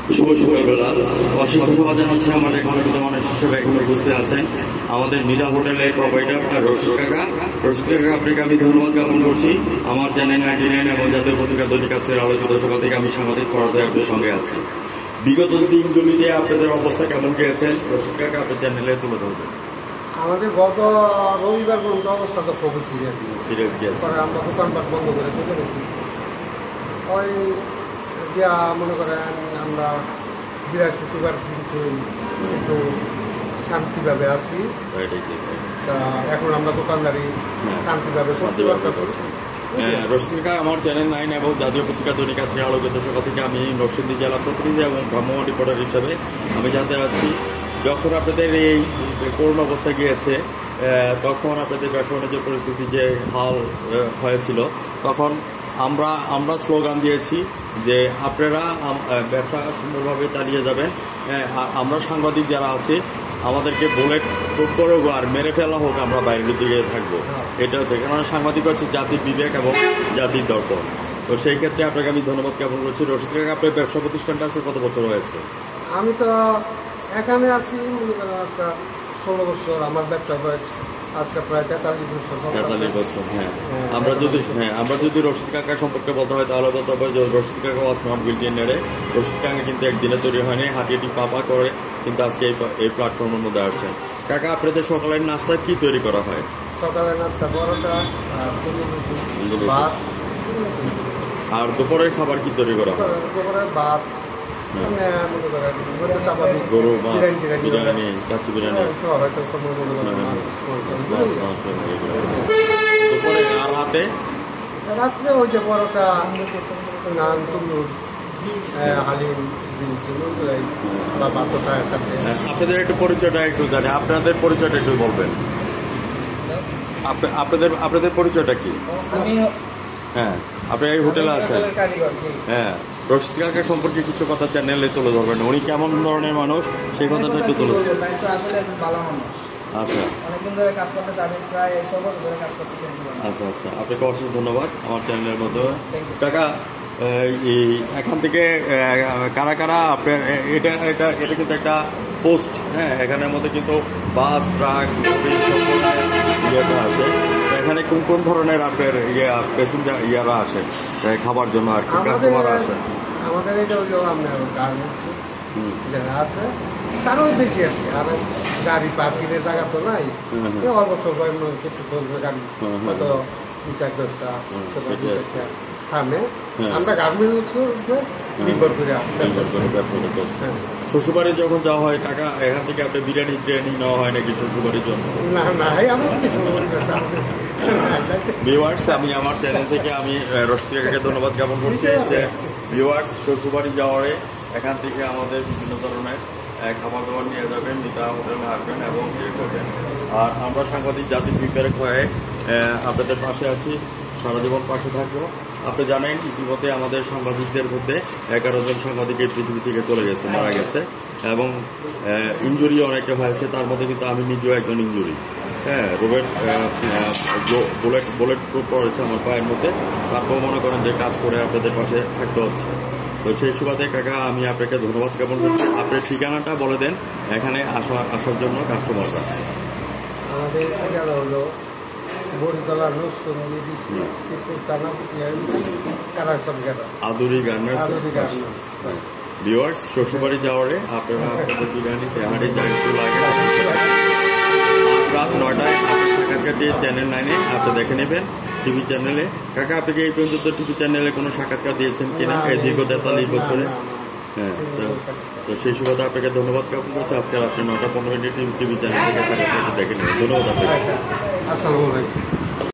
শুভ সকালবেলা। অশেষ ধন্যবাদ জানাচ্ছি আমাদের ঘনিষ্ঠ মানুষ হিসেবে এখানে উপস্থিত আছেন আমাদের মিলা হোটেলের প্রোভাইডার রশিদ কাকা। রশিদ কাকা, আপনাকে আমি ধন্যবাদ জ্ঞাপন করছি। আমার চ্যানেল 99 এবং জাতীয় পত্রিকা দৈনিক কাছের আলোচিত সকাল থেকে আমি সাংবাদিক ফরাদ আপনার সঙ্গে আছি। বিগত দিনগুলিতে আপনাদের অবস্থা কেমন গিয়েছেন রশিদ কাকা, আপনার চ্যানেলে তুলে ধরবেন। আমাদের গত রবিবার পর্যন্ত অবস্থা তো খুবই সিরিয়াস গিয়েছে। আমরা দোকানপাট বন্ধ করে চলে গেছি। ওই যা মনে করেন আমরা বৃহস্পতিবার কিন্তু একটু শান্তিভাবে আছি। তা এখন আমরা দোকানদারি শান্তিভাবে করতে পারতেছি। রশিদ কাকা, আমার চ্যানেল 9 এবং জাতীয় পত্রিকা দৈনিক আজকে আলোচিত সকাল থেকে আমি নরসিংদী জেলা প্রতিনিধি এবং ভ্রাম্যমাণ রিপোর্টার হিসাবে আমি জানতে চাচ্ছি, যখন আপনাদের এই করোনা অবস্থা গিয়েছে তখন আপনাদের ব্যবসা বাণিজ্যের পরিস্থিতি যে হাল হয়েছিল, তখন আমরা স্লোগান দিয়েছি যে আপনারা ব্যবসা সুন্দরভাবে চালিয়ে যাবেন। আমরা সাংবাদিক যারা আছি আমাদেরকে বুলেট করে আর মেরে ফেলা হোক, আমরা বাইরের দিকে থাকবো। এটা হচ্ছে, কেননা সাংবাদিক হচ্ছে জাতির বিবেক এবং জাতির দর্পণ। তো সেই ক্ষেত্রে আপনাকে আমি ধন্যবাদ জ্ঞাপন করছি। রশিদ কাকা, আপনার ব্যবসা প্রতিষ্ঠানটা আছে কত বছর হয়েছে? আমি তো এখানে আছি মনে করেন আজকে 16 বছর। আমার ব্যবসা বয়স আজকে প্রায় 43 বছর। 43 বছর। আমরা যদি রশিদ কাকা সম্পর্কে বলতে হয় তাহলে বলতে হবে যে রশিদ কাকা was not built in a day. Rashid কাকা কিন্তু একদিনে তৈরি হয়নি, হাঁটিয়ে পাপা করে কিন্তু আজকে এই প্ল্যাটফর্মের মধ্যে আসছেন। কাকা, আপনাদের সকালের নাস্তা কি তৈরি করা হয়? সকালের নাস্তা পরোটা আর দুপুরের খাবার কি তৈরি করা হয়? দুপুরে ভাত, গরু মাছ, বিরিয়ানি, কাচ্চি বিরিয়ানি। দুপুরে আর রাত্রে ওই যে পরোটা, নান, তন্দুর, হালিম, বা ভাতটার সাথে। আপনাদের একটু পরিচয়টা একটু জানি, আপনাদের পরিচয়টা একটু বলবেন। আপনাদের পরিচয়টা কি? হ্যাঁ, আপনি এই হোটেলে আছেন। হ্যাঁ, রশিদ কাকা সম্পর্কে কিছু কথা চ্যানেলে তুলে ধরবেন। উনি কেমন ধরনের মানুষ সেই কথাটা একটু তুলে ধরবেন। আচ্ছা আচ্ছা, আপনাকে অশেষ ধন্যবাদ আমার চ্যানেলের মধ্যে। কাকা, এখান থেকে কারা কারা আপনার এটা কিন্তু একটা পোস্ট, হ্যাঁ, এখানের মধ্যে কিন্তু বাস, ট্রাক, ইয়েটা আছে। এখানে কোন কোন ধরনের আপনার প্যাসেঞ্জার ইয়ারা আসে খাবার জন্য আর কি কাস্টমার আসে? আমাদের এটা হলো আপনার গার্মেন্টস যারা আছে তারও বেশি আছে। আর গাড়ি পার্কিংয়ের জায়গা তো নাই, অল্প কিছু চলবে গাড়ি, হয়তো 2-4-10টা থামে। আমরা গার্মেন্টস নির্ভর করে শ্বশুরবাড়ি যখন যাওয়া হয় কাকা, এখান থেকে আপনি বিরিয়ানি নেওয়া হয় নাকি শ্বশুরবাড়ির জন্য? ভিউয়ার্স, আমি আমার চ্যানেল থেকে আমি রশিদ কাকাকে ধন্যবাদ জ্ঞাপন করছি যে ভিউয়ার্স শ্বশুরবাড়ি যাওয়ারে এখান থেকে আমাদের বিভিন্ন ধরনের খাবার দাবার নিয়ে যাবেন, মিতা হোটেলে আসবেন এবং ইয়ে করবেন। আর আমরা সাংবাদিক জাতির বিবেক হয়ে আপনাদের পাশে আছি, সারা জীবন পাশে থাকবো। আপনি জানেন ইতিমধ্যে আমাদের সাংবাদিকদের মধ্যে 11 জন সাংবাদিক এই পৃথিবী থেকে চলে গেছে, মারা গেছে এবং ইনজুরি অনেকে হয়েছে। তার মধ্যে কিন্তু আমি নিজেও একজন ইনজুরি। হ্যাঁ, বুলেট প্রুফ করেছে আমার পায়ের মধ্যে। তারপর মনে করেন যে কাজ করে আপনাদের পাশে থাকতে হচ্ছে। তো সেই সুবাদে কাকা আমি আপনাকে ধন্যবাদ জ্ঞাপন করছি। আপনার ঠিকানাটা বলে দেন এখানে আসার জন্য কাস্টমাররা। আমাদের ঠিকানা হলো আদুরি গার্মেন্টস। ভিউয়ার্স, শ্বশুরবাড়ি যাওয়ারে আপনারা আপনাদের বিরিয়ানি তেহারি যা একটু লাগে রাত 9টায় আপনার সাক্ষাৎকার দিয়ে চ্যানেল 9-এ আপনি দেখে নেবেন টিভি চ্যানেলে। কাকা, আপনি এই পর্যন্ত টিভি চ্যানেলে কোনো সাক্ষাৎকার দিয়েছেন কিনা এই দীর্ঘ 43 বছরে? হ্যাঁ, তো সেই সুবাদে আপনাকে ধন্যবাদ জ্ঞাপন করছি। আজকে আপনি 9টা 15 মিনিট টিভি চ্যানেল থেকে সাক্ষাৎকার দেখে নেবেন। ধন্যবাদ আপনাকে। আসসালামু আলাইকুম।